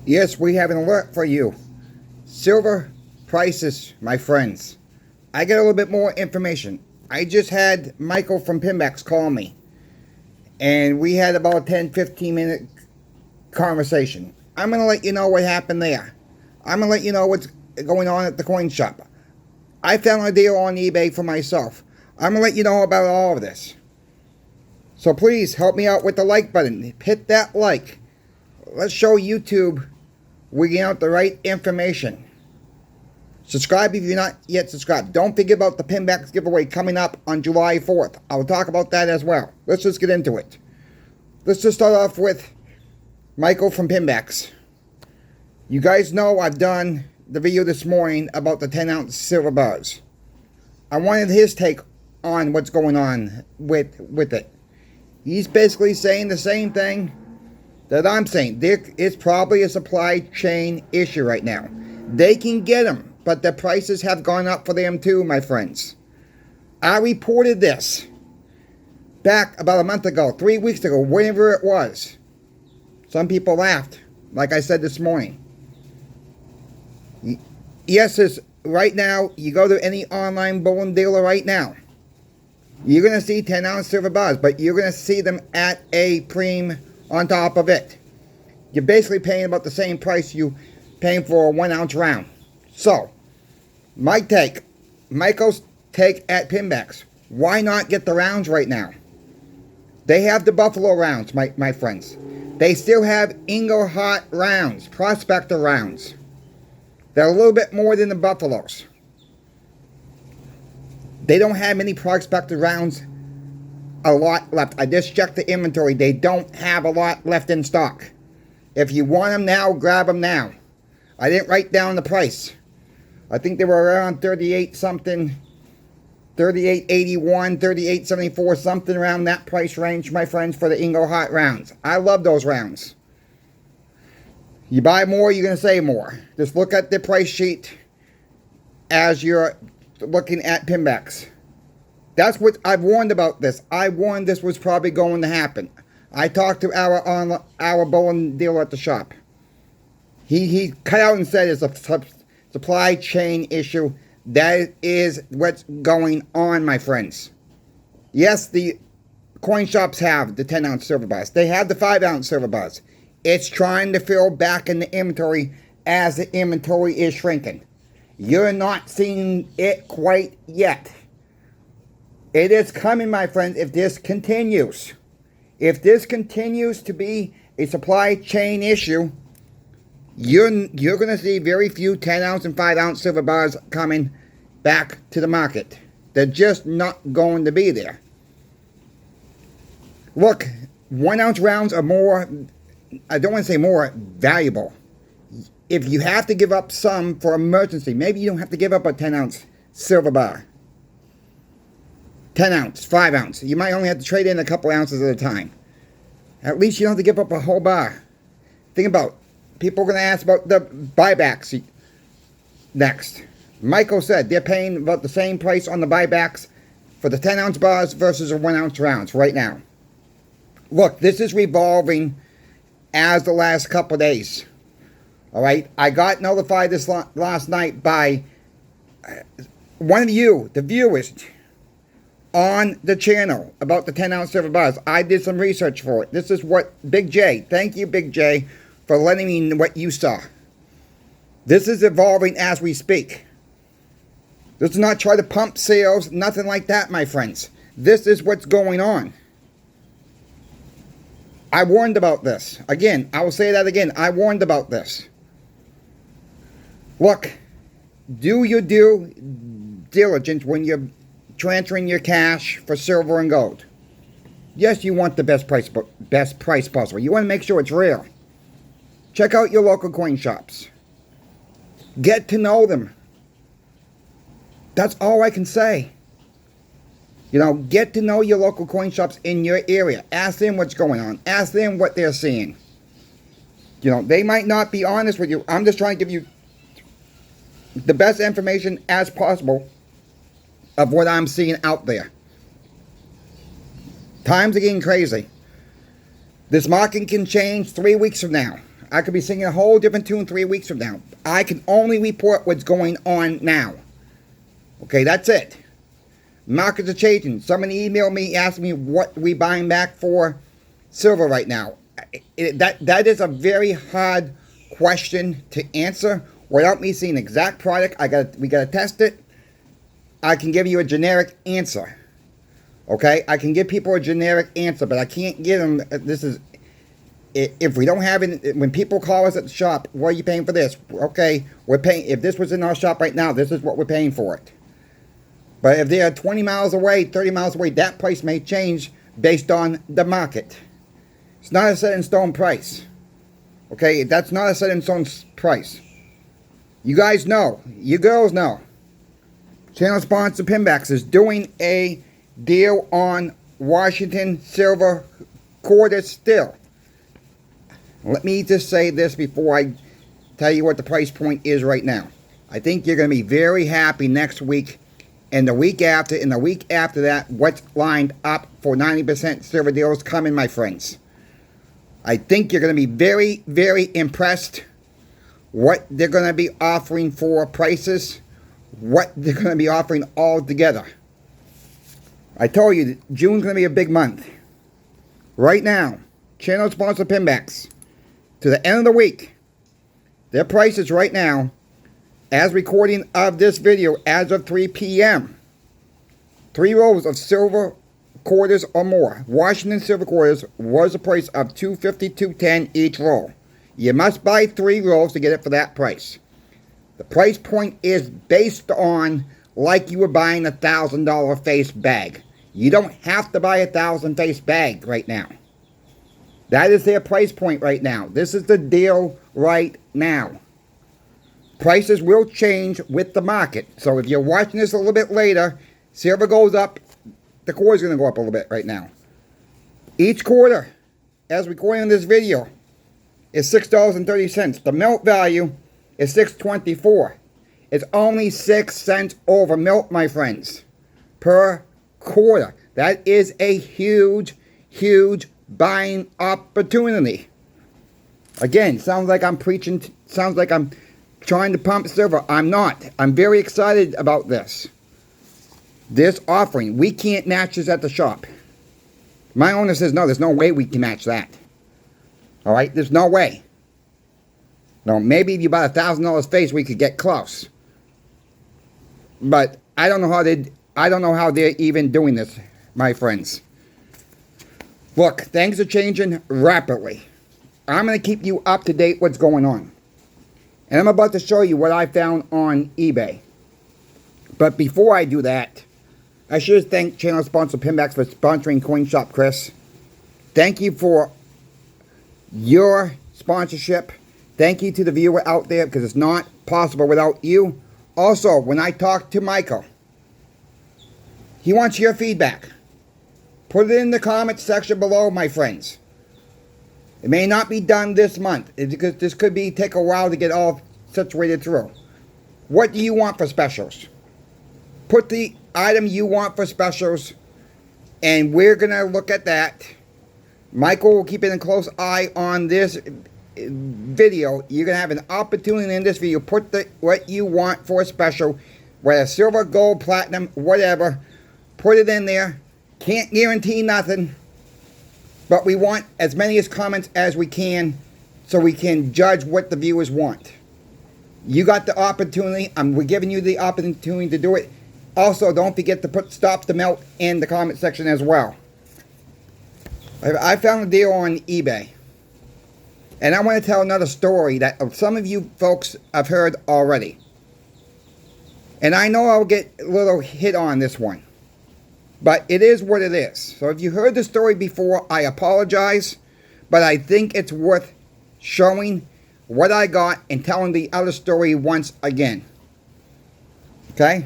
Yes, we have an alert for you. Silver prices, my friends. I get a little bit more information. I just had Michael from PIMBEX call me. And we had about a 10-15 minute conversation. I'm going to let you know what happened there. I'm going to let you know what's going on at the coin shop. I found a deal on eBay for myself. I'm going to let you know about all of this. So please help me out with the like button. Hit that like. Let's show YouTube we're getting out the right information. Subscribe if you're not yet subscribed. Don't forget about the PIMBEX giveaway coming up on July 4th. I'll talk about that as well. Let's just get into it. Let's just start off with Michael from PIMBEX. You guys know I've done the video this morning about the 10-ounce silver bars. I wanted his take on what's going on with it. He's basically saying the same thing that I'm saying. There is probably a supply chain issue right now. They can get them, but the prices have gone up for them too, my friends. I reported this back about a month ago, 3 weeks ago, whenever it was. Some people laughed, like I said this morning. Yes, right now, you go to any online bullion dealer right now, you're going to see 10-ounce silver bars, but you're going to see them at a premium on top of it. You're basically paying about the same price you paying for a 1-ounce round. So, Michael's take at PIMBEX. Why not get the rounds right now? They have the Buffalo rounds, my friends. They still have Inglehart rounds, Prospector rounds. They're a little bit more than the Buffaloes. They don't have many Prospector rounds a lot left. I just checked the inventory. They don't have a lot left in stock. If you want them now, grab them now. I didn't write down the price. I think they were around 38 something, 38.81, 38.74, something around that price range, my friends, for the Inglehart rounds. I love those rounds. You buy more, you're going to save more. Just look at the price sheet as you're looking at PIMBEX. That's what I've warned about this. I warned this was probably going to happen. I talked to our bullion dealer at the shop. He cut out and said it's a supply chain issue. That is what's going on, my friends. Yes, the coin shops have the 10-ounce silver bars. They have the 5-ounce silver bars. It's trying to fill back in the inventory as the inventory is shrinking. You're not seeing it quite yet. It is coming, my friends, if this continues. If this continues to be a supply chain issue, you're going to see very few 10-ounce and 5-ounce silver bars coming back to the market. They're just not going to be there. Look, 1-ounce rounds are more, I don't want to say more, valuable. If you have to give up some for emergency, maybe you don't have to give up a 10-ounce silver bar. 10-ounce, 5-ounce. You might only have to trade in a couple ounces at a time. At least you don't have to give up a whole bar. Think about, people are going to ask about the buybacks next. Michael said they're paying about the same price on the buybacks for the 10-ounce bars versus the 1-ounce rounds right now. Look, this is revolving as the last couple of days. All right? I got notified this last night by one of you, the viewers, on the channel about the 10-ounce silver bars. I did some research for it. This is what Big J, thank you, Big J, for letting me know what you saw. This is evolving as we speak. This is not try to pump sales, nothing like that, my friends. This is what's going on. I warned about this. Again, I will say that again. I warned about this. Look, do your due diligence when you're transferring your cash for silver and gold. Yes, you want the best price possible. You want to make sure it's real. Check out your local coin shops. Get to know them. That's all I can say. You know, get to know your local coin shops in your area. Ask them what's going on. Ask them what they're seeing. You know, they might not be honest with you. I'm just trying to give you the best information as possible of what I'm seeing out there. Times are getting crazy. This market can change 3 weeks from now. I could be singing a whole different tune 3 weeks from now. I can only report what's going on now. Okay, that's it. Markets are changing. Somebody emailed me, asked me what we buying back for silver right now. That is a very hard question to answer without me seeing exact product. We gotta test it. I can give you a generic answer. Okay, I can give people a generic answer, but I can't give them. If we don't have it, when people call us at the shop, what are you paying for this? Okay, we're paying. If this was in our shop right now, this is what we're paying for it. But if they are 20 miles away, 30 miles away, that price may change based on the market. It's not a set in stone price. Okay, that's not a set in stone price. You guys know, you girls know. Channel sponsor PIMBEX is doing a deal on Washington silver quarters still. Let me just say this before I tell you what the price point is right now. I think you're going to be very happy next week and the week after and the week after that what's lined up for 90% silver deals coming, my friends. I think you're going to be very, very impressed what they're going to be offering for prices, what they're going to be offering all together. I told you, June's going to be a big month. Right now, channel sponsor PIMBEX, to the end of the week, their prices right now, as recording of this video, as of 3 p.m., 3 rolls of silver quarters or more. Washington silver quarters was a price of $2.50, $2.10 each roll. You must buy 3 rolls to get it for that price. The price point is based on like you were buying a $1,000 face bag. You don't have to buy a $1,000 face bag right now. That is their price point right now. This is the deal right now. Prices will change with the market. So if you're watching this a little bit later, silver goes up, the quarter's going to go up a little bit right now. Each quarter, as recording in this video, is $6.30. The melt value is $6.24. It's only 6 cents over melt, my friends, per quarter. That is a huge, huge buying opportunity. Again, sounds like I'm preaching, sounds like I'm trying to pump silver. I'm not. I'm very excited about this. This offering, we can't match this at the shop. My owner says, no, there's no way we can match that. All right, there's no way. No, maybe if you bought $1,000 face, we could get close. But I don't know how they're even doing this, my friends. Look, things are changing rapidly. I'm going to keep you up to date what's going on. And I'm about to show you what I found on eBay. But before I do that, I should thank channel sponsor PIMBEX for sponsoring Coin Shop Chris. Thank you for your sponsorship. Thank you to the viewer out there, because it's not possible without you. Also, when I talk to Michael, he wants your feedback. Put it in the comment section below, my friends. It may not be done this month, because this could take a while to get all situated through. What do you want for specials? Put the item you want for specials, and we're going to look at that. Michael will keep a close eye on this video. You're going to have an opportunity in this video. Put what you want for a special, whether silver, gold, platinum, whatever. Put it in there. Can't guarantee nothing, but we want as many comments as we can so we can judge what the viewers want. You got the opportunity. We're giving you the opportunity to do it. Also, don't forget to put Stop the Melt in the comment section as well. I found a deal on eBay. And I want to tell another story that some of you folks have heard already. And I know I'll get a little hit on this one. But it is what it is. So if you heard the story before, I apologize. But I think it's worth showing what I got and telling the other story once again. Okay?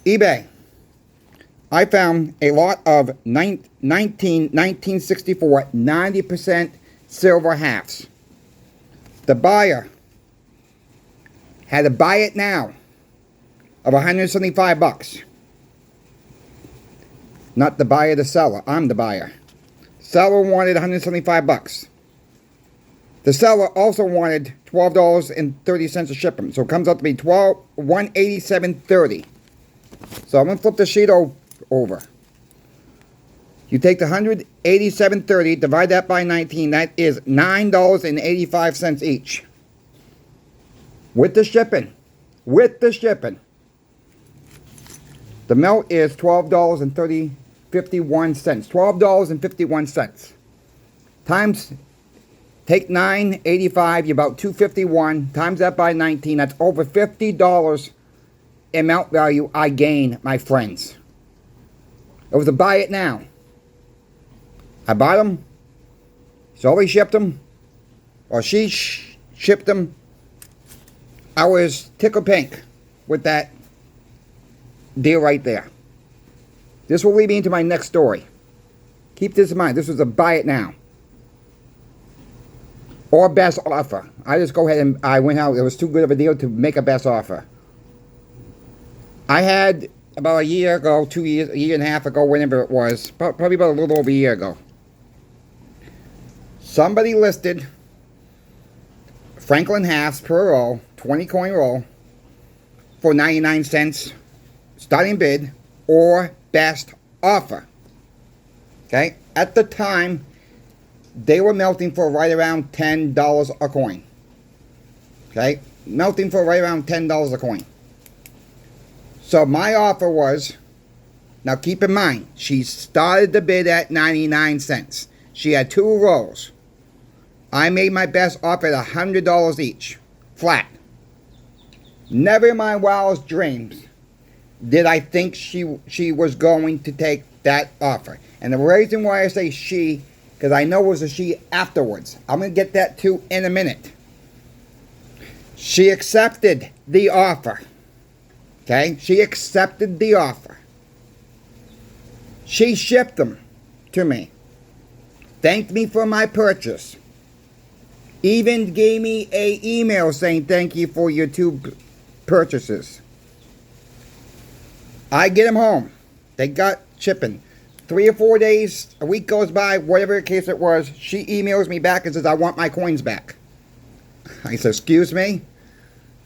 eBay. I found a lot of 1964 90% silver halves. The buyer had to buy it now of $175. Not the buyer, the seller. I'm the buyer. Seller wanted $175. The seller also wanted $12.30 to ship them. So it comes out to be $187.30. So I'm going to flip the sheet over. You take the $187.30, divide that by 19. That is $9.85 each. With the shipping. With the shipping. The melt is $12.51. $12.51. Times, take $9.85, you're about $2.51. Times that by 19, that's over $50 in melt value I gain, my friends. It was a buy it now. I bought them. Somebody shipped them. Or she shipped them. I was tickled pink with that deal right there. This will lead me into my next story. Keep this in mind. This was a buy it now. Or best offer. I just go ahead and I went out. It was too good of a deal to make a best offer. I had about a year ago, 2 years, a year and a half ago, whenever it was, probably about a little over a year ago. Somebody listed Franklin halves per roll, 20 coin roll, for 99 cents starting bid or best offer. Okay? At the time, they were melting for right around $10 a coin. Okay? Melting for right around $10 a coin. So my offer was, now keep in mind, she started the bid at 99 cents. She had 2 rolls. I made my best offer at $100 each. Flat. Never in my wildest dreams did I think she was going to take that offer. And the reason why I say she, because I know it was a she afterwards. I'm going to get that too in a minute. She accepted the offer. Okay? She accepted the offer. She shipped them to me. Thanked me for my purchase. Even gave me an email saying thank you for your 2 purchases. I get them home. They got shipping. 3 or 4 days, a week goes by, whatever the case it was, she emails me back and says, I want my coins back. I said, excuse me?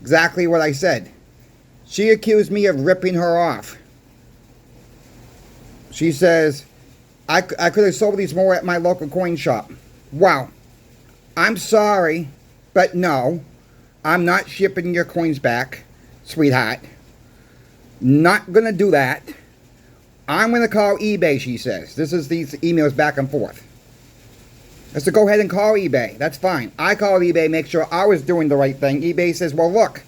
Exactly what I said. She accused me of ripping her off. She says, I could have sold these more at my local coin shop. Wow. I'm sorry, but no. I'm not shipping your coins back, sweetheart. Not going to do that. I'm going to call eBay, she says. This is these emails back and forth. I said, go ahead and call eBay. That's fine. I called eBay, make sure I was doing the right thing. eBay says, well, look.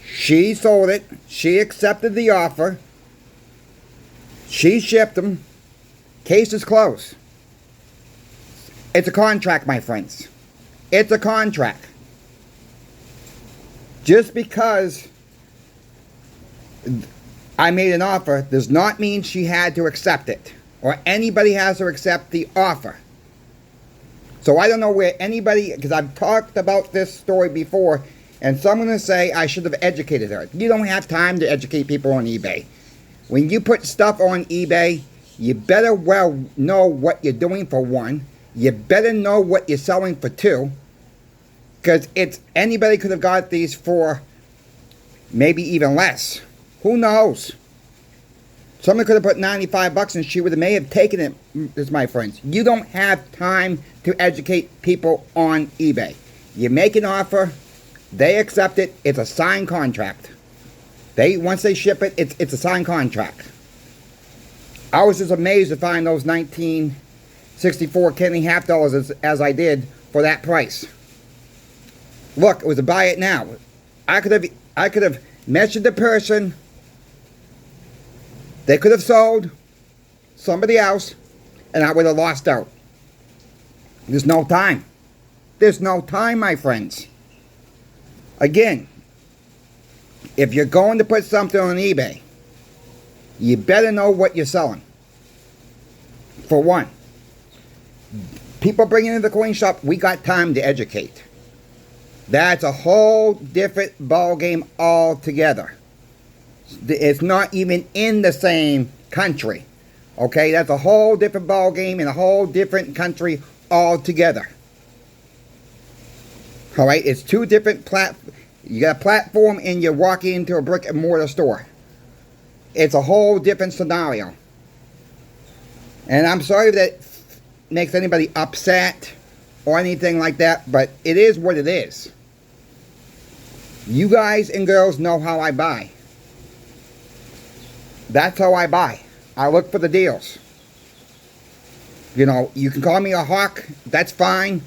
She sold it. She accepted the offer. She shipped them. Case is closed. It's a contract, my friends. It's a contract. Just because I made an offer does not mean she had to accept it. Or anybody has to accept the offer. So I don't know where anybody, because I've talked about this story before, and someone will say I should have educated her. You don't have time to educate people on eBay. When you put stuff on eBay, you better well know what you're doing for one. You better know what you're selling for two. Because anybody could have got these for maybe even less. Who knows? Someone could have put $95 and she may have taken it, this, my friends. You don't have time to educate people on eBay. You make an offer, they accept it, it's a signed contract. Once they ship it, it's a signed contract. I was just amazed to find those 1964 Kenny half dollars as I did for that price. Look, it was a buy it now. I could have measured the person. They could have sold somebody else, and I would have lost out. There's no time. There's no time, my friends. Again, if you're going to put something on eBay, you better know what you're selling. For one, people bringing in the coin shop, we got time to educate. That's a whole different ball game altogether. It's not even in the same country. Okay, that's a whole different ball game in a whole different country altogether. All right, it's two different you got a platform and you're walking into a brick and mortar store. It's a whole different scenario. And I'm sorry if that makes anybody upset or anything like that, but it is what it is. You guys and girls know how I buy. That's how I buy. I look for the deals. You know, you can call me a hawk. That's fine.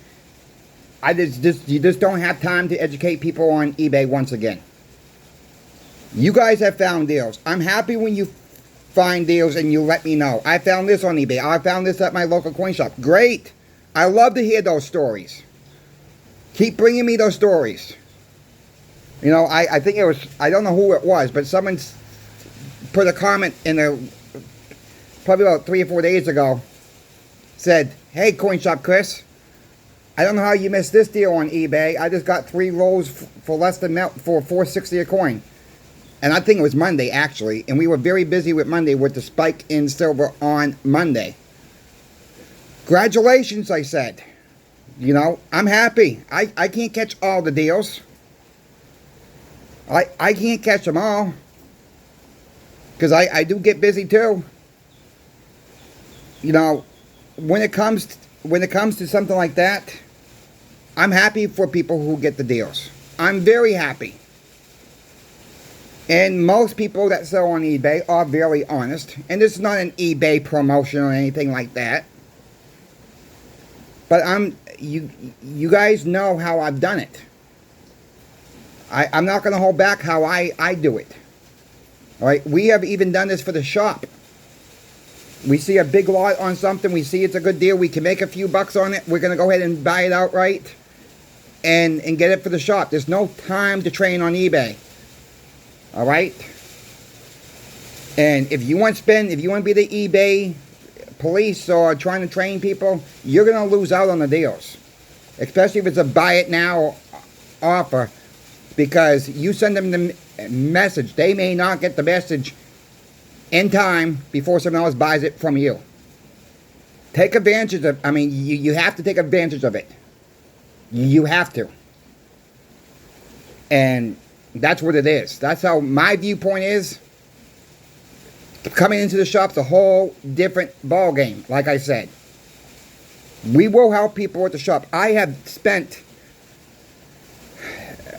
You just don't have time to educate people on eBay once again. You guys have found deals. I'm happy when you find deals and you let me know. I found this on eBay. I found this at my local coin shop. Great. I love to hear those stories. Keep bringing me those stories. You know, I think it was, I don't know who it was, but someone put a comment in there probably about 3 or 4 days ago. Said, hey, Coin Shop Chris, I don't know how you missed this deal on eBay. I just got 3 rolls for less than for $4.60 a coin. And I think it was Monday, actually. And we were very busy with Monday with the spike in silver on Monday. Congratulations, I said. You know, I'm happy. I can't catch all the deals. I can't catch them all. Because I do get busy too. You know, when it comes to something like that, I'm happy for people who get the deals. I'm very happy. And most people that sell on eBay are very honest. And this is not an eBay promotion or anything like that. But you guys know how I've done it. I'm not going to hold back how I do it. All right, we have even done this for the shop. We see a big lot on something. We see it's a good deal. We can make a few bucks on it. We're going to go ahead and buy it outright and get it for the shop. There's no time to train on eBay. All right? And if you want to be the eBay police or trying to train people, you're going to lose out on the deals. Especially if it's a buy it now offer, because you send them the message. They may not get the message in time before someone else buys it from you. Take advantage of, you have to take advantage of it. You have to. And that's what it is. That's how my viewpoint is. Coming into the shop's a whole different ball game, like I said. We will help people at the shop. I have spent,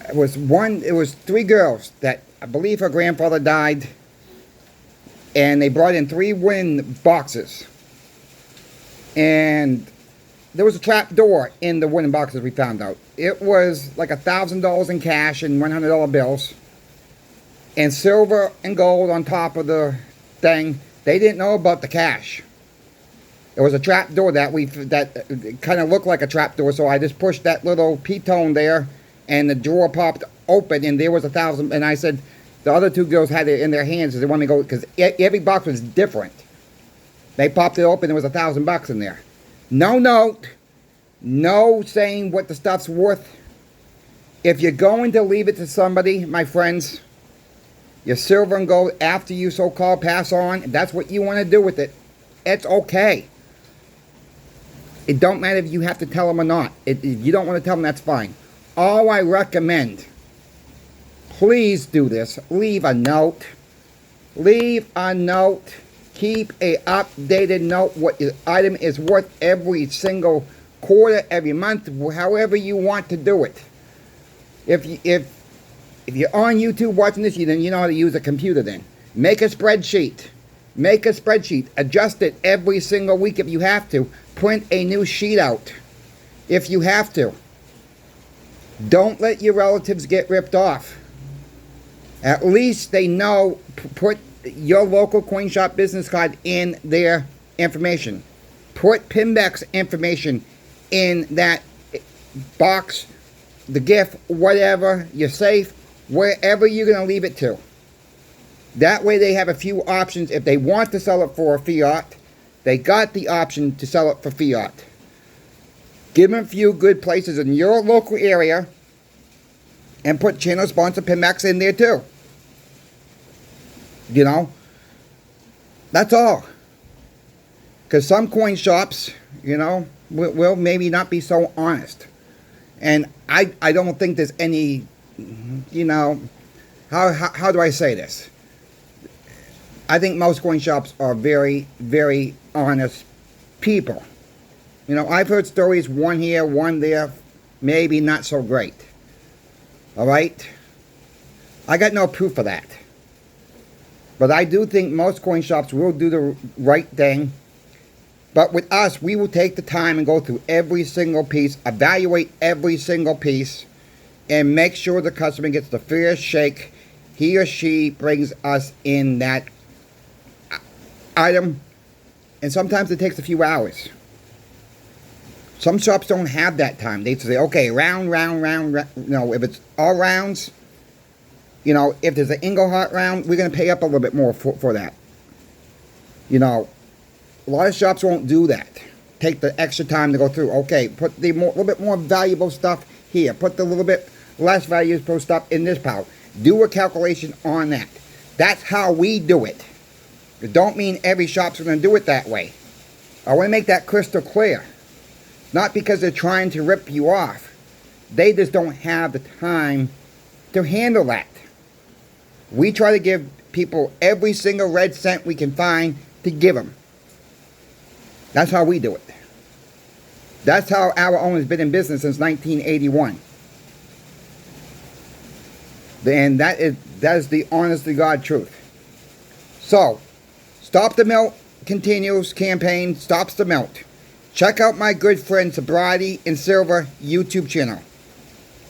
it was 3 girls that I believe her grandfather died, and they brought in 3 wooden boxes. And there was a trap door in the wooden boxes, we found out. It was like $1,000 in cash and $100 bills. And silver and gold on top of the thing. They didn't know about the cash. There was a trap door that kind of looked like a trap door, so I just pushed that little P-tone there, and the drawer popped open, and there was $1,000. And I said, the other 2 girls had it in their hands because they wanted me to go, because every box was different. They popped it open, there was $1,000 in there. No note, no saying what the stuff's worth. If you're going to leave it to somebody, my friends, your silver and gold, after you so-called pass on, if that's what you want to do with it, it's okay. It don't matter if you have to tell them or not. If you don't want to tell them, that's fine. All I recommend, please do this. Leave a note. Leave a note. Keep a updated note what your item is worth every single quarter, every month, however you want to do it. If you're on YouTube watching this, then you know how to use a computer then. Make a spreadsheet. Make a spreadsheet. Adjust it every single week if you have to. Print a new sheet out if you have to. Don't let your relatives get ripped off. At least they know, put your local coin shop business card in their information. Put PIMBEX information in that box, the gift, whatever, your safe, wherever you're going to leave it to. That way they have a few options. If they want to sell it for a fiat, they got the option to sell it for fiat. Give them a few good places in your local area and put channel sponsor PIMBEX in there too. You know, that's all. Because some coin shops, you know, will maybe not be so honest. And I don't think there's any, you know, how do I say this? I think most coin shops are very, very honest people. You know, I've heard stories, one here, one there, maybe not so great. All right? I got no proof of that. But I do think most coin shops will do the right thing. But with us, we will take the time and go through every single piece, evaluate every single piece, and make sure the customer gets the fair shake he or she brings us in that item. And sometimes it takes a few hours. Some shops don't have that time. They say, okay, round. You know, if it's all rounds, you know, if there's an Engelhardt round, we're going to pay up a little bit more for that. You know, a lot of shops won't do that. Take the extra time to go through. Okay, put the little bit more valuable stuff here. Put the little bit less valuable stuff in this pile. Do a calculation on that. That's how we do it. It don't mean every shop's going to do it that way. I want to make that crystal clear. Not because they're trying to rip you off. They just don't have the time to handle that. We try to give people every single red cent we can find to give them. That's how we do it. That's how our owner's been in business since 1981. And that is the honest to God truth. So, Stop the Melt continues campaign, stops the melt. Check out my good friend Sobriety in Silver YouTube channel.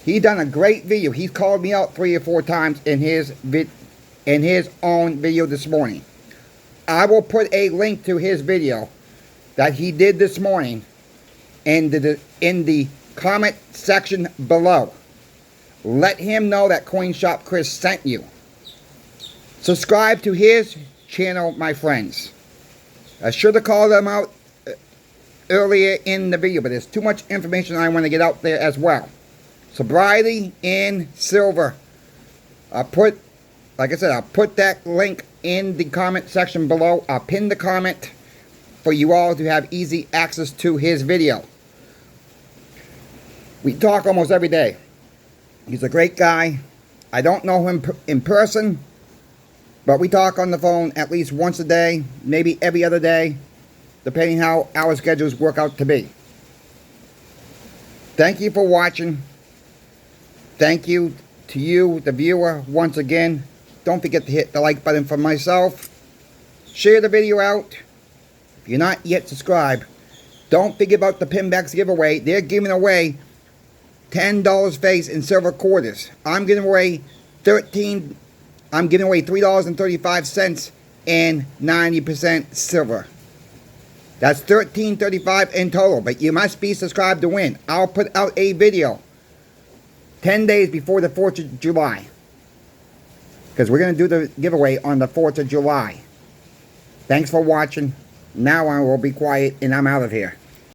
He done a great video. He's called me out 3 or 4 times in his own video this morning. I will put a link to his video that he did this morning in the comment section below. Let him know that Coin Shop Chris sent you. Subscribe to his channel, my friends. I should have called them out earlier in the video, but there's too much information I want to get out there as well. Sobriety in Silver. Like I said, I'll put that link in the comment section below. I'll pin the comment for you all to have easy access to his video. We talk almost every day. He's a great guy. I don't know him in person, but we talk on the phone at least once a day, maybe every other day, depending how our schedules work out to be. Thank you for watching. Thank you to you, the viewer, once again. Don't forget to hit the like button for myself. Share the video out. If you're not yet subscribed, don't forget about the PIMBEX giveaway. They're giving away $10 face in silver quarters. I'm giving away $3.35 and 90% silver. That's $13.35 in total, but you must be subscribed to win. I'll put out a video 10 days before the 4th of July. Because we're going to do the giveaway on the 4th of July. Thanks for watching. Now I will be quiet and I'm out of here.